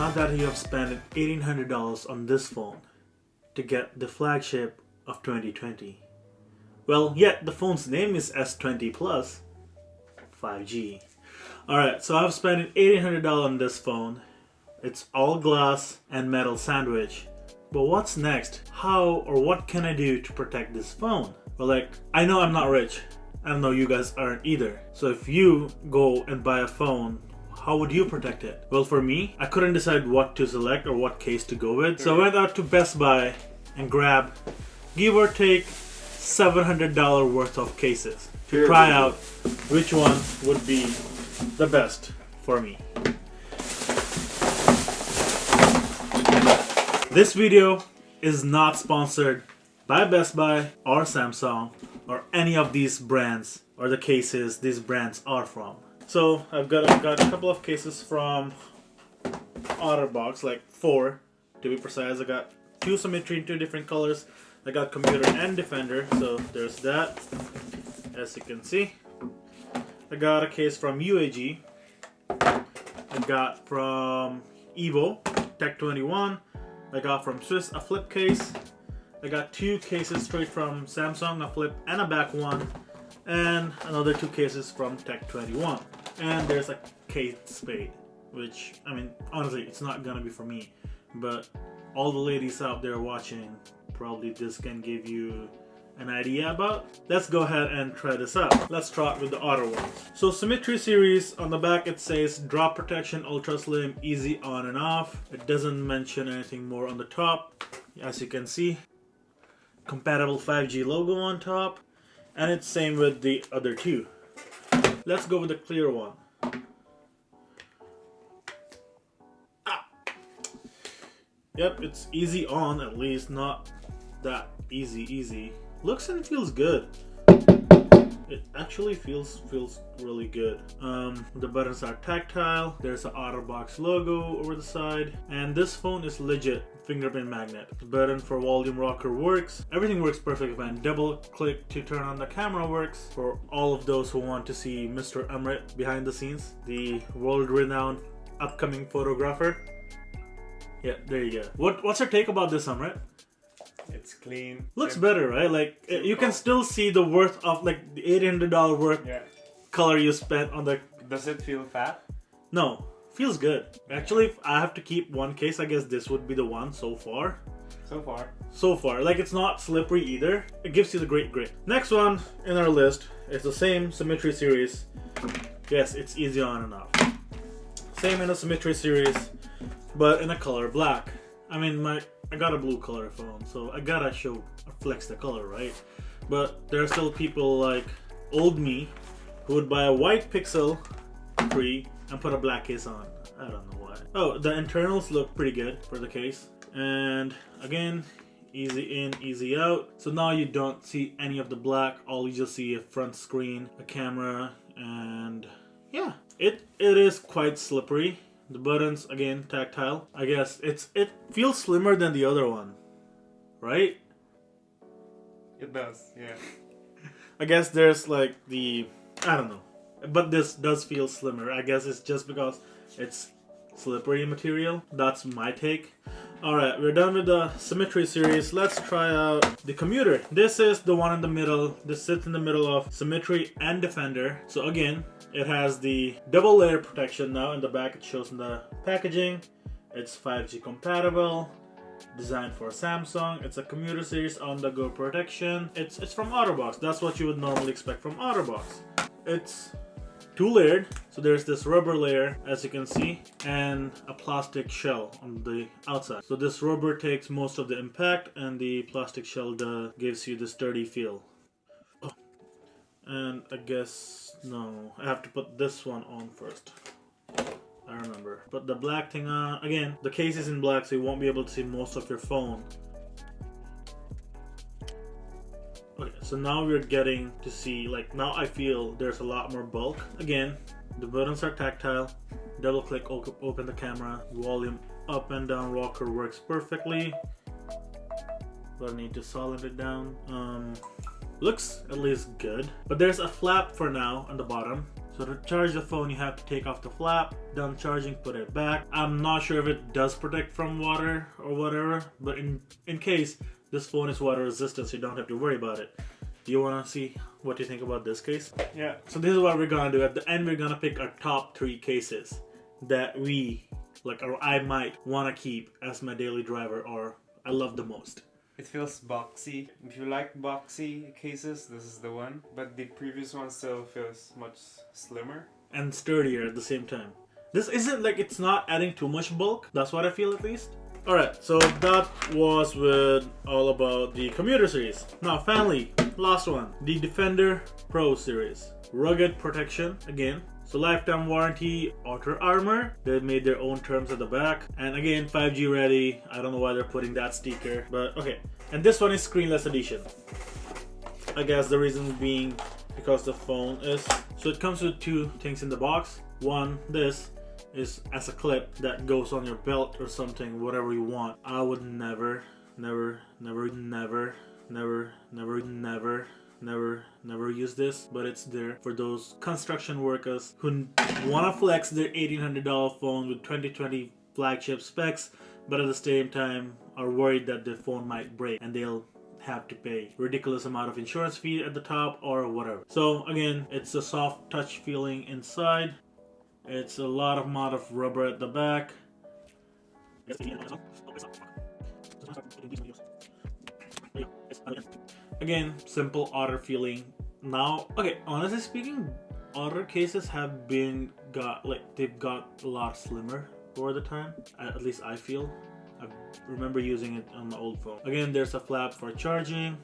now that you have spent $1,800 on this phone to get the flagship of 2020. Well, yet the phone's name is S20 Plus 5G. Alright, so I've spent $1,800 on this phone. It's all glass and metal sandwich. But what's next? How or what can I do to protect this phone? Well, like, I know I'm not rich. I know you guys aren't either. So if you go and buy a phone, how would you protect it? Well, for me, I couldn't decide what to select or what case to go with. So I went out to Best Buy and grabbed, give or take, $700 worth of cases to try out which one would be the best for me. This video is not sponsored by Best Buy or Samsung or any of these brands or the cases these brands are from. So I've got a couple of cases from OtterBox, like 4 to be precise. I got 2 symmetry in 2 different colors. I got commuter and defender, so there's that. As you can see, I got a case from UAG. I got from Evo Tech 21. I got from Swiss a flip case. I got 2 cases straight from Samsung, a flip and a back one, and another 2 cases from Tech 21. And there's a Kate Spade, which, I mean, honestly, it's not gonna be for me, but all the ladies out there watching, probably this can give you an idea about. Let's go ahead and try this out. Let's start with the Otter ones. So Symmetry series, on the back it says drop protection, ultra slim, easy on and off. It doesn't mention anything more on the top. As you can see, compatible 5G logo on top, and it's same with the other 2. Let's go with the clear one. Yep, it's easy on, at least, not that easy. Looks and feels good. It actually feels really good. The buttons are tactile. There's an OtterBox logo over the side, and this phone is legit fingerprint magnet. The button for volume rocker works. Everything works perfectly fine. Double click to turn on the camera works. For all of those who want to see Mr. Amrit behind the scenes, the world-renowned upcoming photographer. Yeah, there you go. What's your take about this, Amrit? It's clean. Looks better, right? Like, you can still see the worth of, like, the $800 worth color you spent on the... Does it feel fat? No, feels good. Actually, if I have to keep one case, I guess this would be the one so far. So far. Like, it's not slippery either. It gives you the great grip. Next one in our list is the same Symmetry series. Yes, it's easy on and off. Same in the Symmetry series, but in a color black. I mean, I got a blue color phone, so I gotta flex the color, right? But there are still people like old me who would buy a white Pixel 3 and put a black case on. I don't know why. Oh, the internals look pretty good for the case. And again, easy in, easy out. So now you don't see any of the black. All you just see a front screen, a camera, and yeah. It is quite slippery. The buttons, again, tactile. I guess it feels slimmer than the other one, right? It does, yeah. I guess there's like I don't know. But this does feel slimmer. I guess it's just because it's slippery material. That's my take. Alright, we're done with the Symmetry series. Let's try out the commuter. This is the one in the middle. This sits in the middle of Symmetry and Defender. So again, it has the double layer protection now. In the back it shows in the packaging. It's 5G compatible. Designed for Samsung. It's a commuter series on-the-go protection. It's from OtterBox. That's what you would normally expect from OtterBox. It's 2-layered, so there's this rubber layer, as you can see, and a plastic shell on the outside. So this rubber takes most of the impact, and the plastic shell gives you the sturdy feel. Oh. And I guess, no, I have to put this one on first. I remember. Put the black thing on. Again, the case is in black, so you won't be able to see most of your phone. Okay, so now we're getting to see, like, now I feel there's a lot more bulk. Again, the buttons are tactile. Double click, open the camera. Volume up and down rocker works perfectly. But I need to solid it down. Looks at least good. But there's a flap for now on the bottom. So to charge the phone, you have to take off the flap, done charging, put it back. I'm not sure if it does protect from water or whatever, but in case, this phone is water resistant, so you don't have to worry about it. Do you want to see what you think about this case? Yeah. So this is what we're gonna do. At the end, we're gonna pick our top 3 cases that we, like, or I might want to keep as my daily driver, or I love the most. It feels boxy. If you like boxy cases, this is the one. But the previous one still feels much slimmer. And sturdier at the same time. This isn't like, it's not adding too much bulk. That's what I feel at least. Alright, so that was with all about the commuter series. Now finally, last one. The Defender Pro series. Rugged protection, again. So lifetime warranty, outer armor. They made their own terms at the back. And again, 5G ready. I don't know why they're putting that sticker, but okay. And this one is screenless edition. I guess the reason being because the phone is. So it comes with 2 things in the box. One, this is as a clip that goes on your belt or something, whatever you want. I would never use this, but it's there for those construction workers who want to flex their $1,800 phone with 2020 flagship specs, but at the same time are worried that the phone might break and they'll have to pay ridiculous amount of insurance fee at the top or whatever. So again, it's a soft touch feeling inside. It's a lot of amount of rubber at the back. Again, simple Otter feeling. Now, okay, honestly speaking, Otter cases have they've got a lot slimmer over the time. At least I feel. I remember using it on my old phone. Again, there's a flap for charging.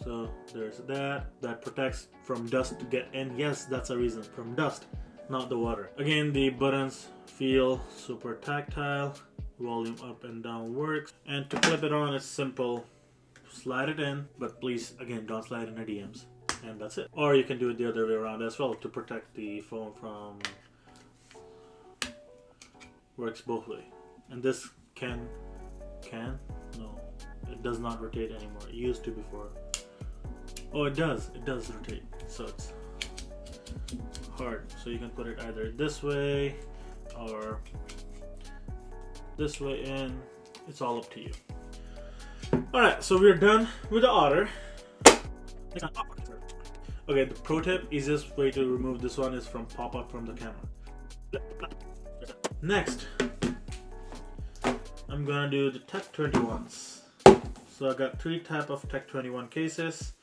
So there's that protects from dust to get in. Yes, that's a reason, from dust, not the water. Again, the buttons feel super tactile. Volume up and down works. And to clip it on, it's simple. Slide it in, but please, again, don't slide in the DMs. And that's it. Or you can do it the other way around as well to protect the phone from... Works both ways. And this no, it does not rotate anymore. It used to before. Oh, it does rotate. So it's hard. So you can put it either this way or this way in. It's all up to you. Alright, so we're done with the Otter. Okay, the pro tip, easiest way to remove this one is from pop up from the camera. Next, I'm gonna do the Tech 21s. So I got 3 type of Tech 21 cases.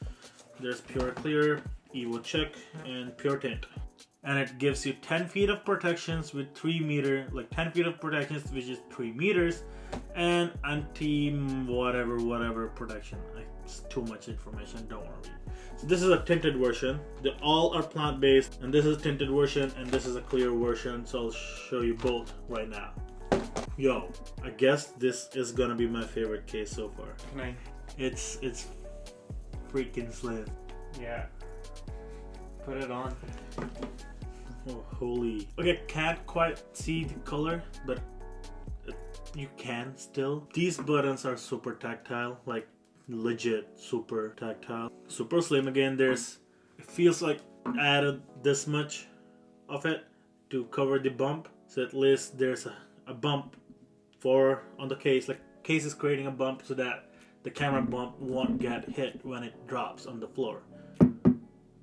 There's Pure Clear, Evo Check, and Pure Tint. And it gives you 10 feet of protections with 3 meter, like 10 feet of protections, which is 3 meters, and anti whatever protection. It's too much information, don't want to read. So this is a tinted version. They all are plant based, and this is a tinted version, and this is a clear version. So I'll show you both right now. Yo, I guess this is gonna be my favorite case so far. It's freaking slim. Yeah. Put it on. Oh, holy. Okay, can't quite see the color, but you can still. These buttons are super tactile, like legit super tactile. Super slim. Again, it feels like I added this much of it to cover the bump. So at least there's a bump on the case. Like, case is creating a bump so that the camera bump won't get hit when it drops on the floor.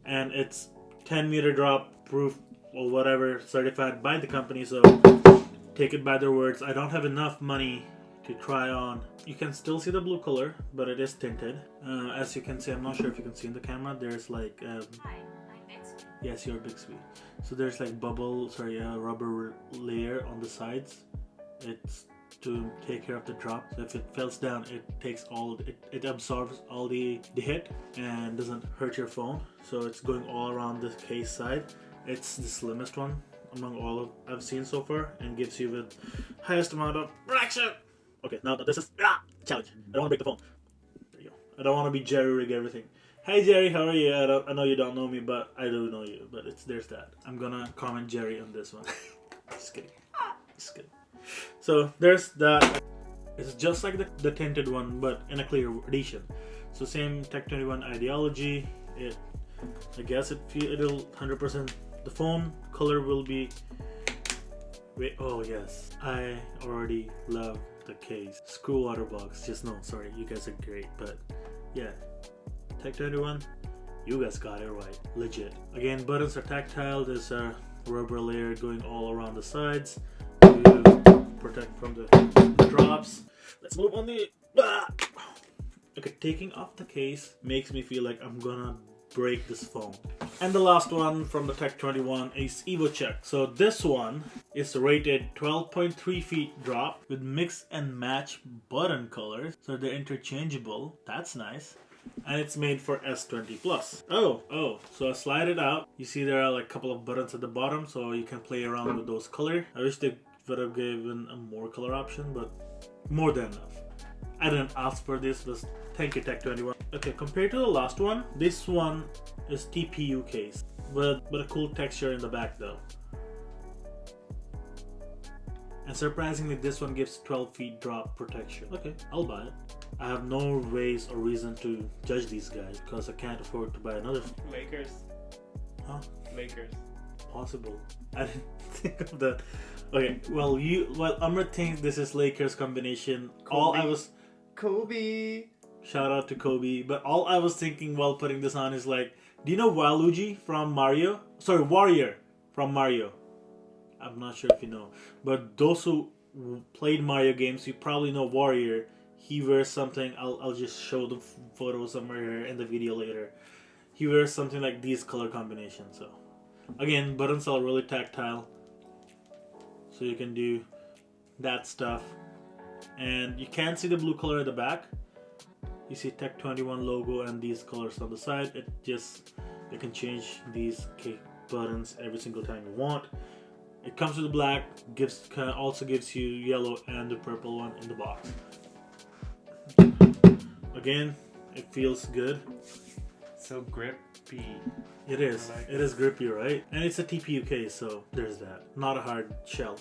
And it's 10 meter drop proof or whatever, certified by the company, so take it by their words. I don't have enough money to try on. You can still see the blue color, but it is tinted. As you can see, I'm not sure if you can see in the camera, there's like yes, you're Bixby. So there's like rubber layer on the sides. It's to take care of the drop. So if it falls down, it absorbs all the hit and doesn't hurt your phone. So it's going all around the case side. It's the slimmest one among all I've seen so far, and gives you the highest amount of protection. Okay, now this is challenge. I don't want to break the phone. There you go. I don't want to be Jerry rig everything. Hey Jerry, how are you? I know you don't know me, but I do know you. But there's that. I'm gonna comment Jerry on this one. Just kidding. Just kidding. So there's that. It's just like the tinted one, but in a clear edition. So same Tech 21 ideology. I guess it'll 100% The phone color will be... Wait, oh yes, I already love the case. Screw OtterBox, just no, sorry, you guys are great, but yeah, Tech 21, you guys got it right, legit. Again, buttons are tactile. There's a rubber layer going all around the sides to protect from the drops. Let's move on the... Okay, taking off the case makes me feel like I'm gonna break this phone. And the last one from the Tech 21 is EvoCheck. So this one is rated 12.3 feet drop with mix and match button colors. So they're interchangeable. That's nice. And it's made for S20 Plus. Oh, so I slide it out. You see there are like a couple of buttons at the bottom, so you can play around with those color. I wish they would have given a more color option, but more than enough. I didn't ask for this, but thank you Tech 21. Okay, compared to the last one, this one is TPU case, but a cool texture in the back though. And surprisingly, this one gives 12 feet drop protection. Okay, I'll buy it. I have no ways or reason to judge these guys because I can't afford to buy another. Lakers. Huh? Lakers. Possible. I didn't think of that. Okay, well Amrit thinks this is Lakers combination. Kobe. Shout out to Kobe. But all I was thinking while putting this on is like, do you know Waluigi from Mario? Sorry, Warrior from Mario. I'm not sure if you know. But those who played Mario games, you probably know Warrior. He wears something, I'll just show the photo somewhere here in the video later. He wears something like these color combinations. So again, buttons are really tactile. So you can do that stuff. And you can see the blue color at the back. You see Tech 21 logo and these colors on the side. You can change these buttons every single time you want. It comes with the black, also gives you yellow and the purple one in the box. Again, it feels good. So grippy. It is. It is grippy, right? And it's a TPU case, so there's that. Not a hard shell.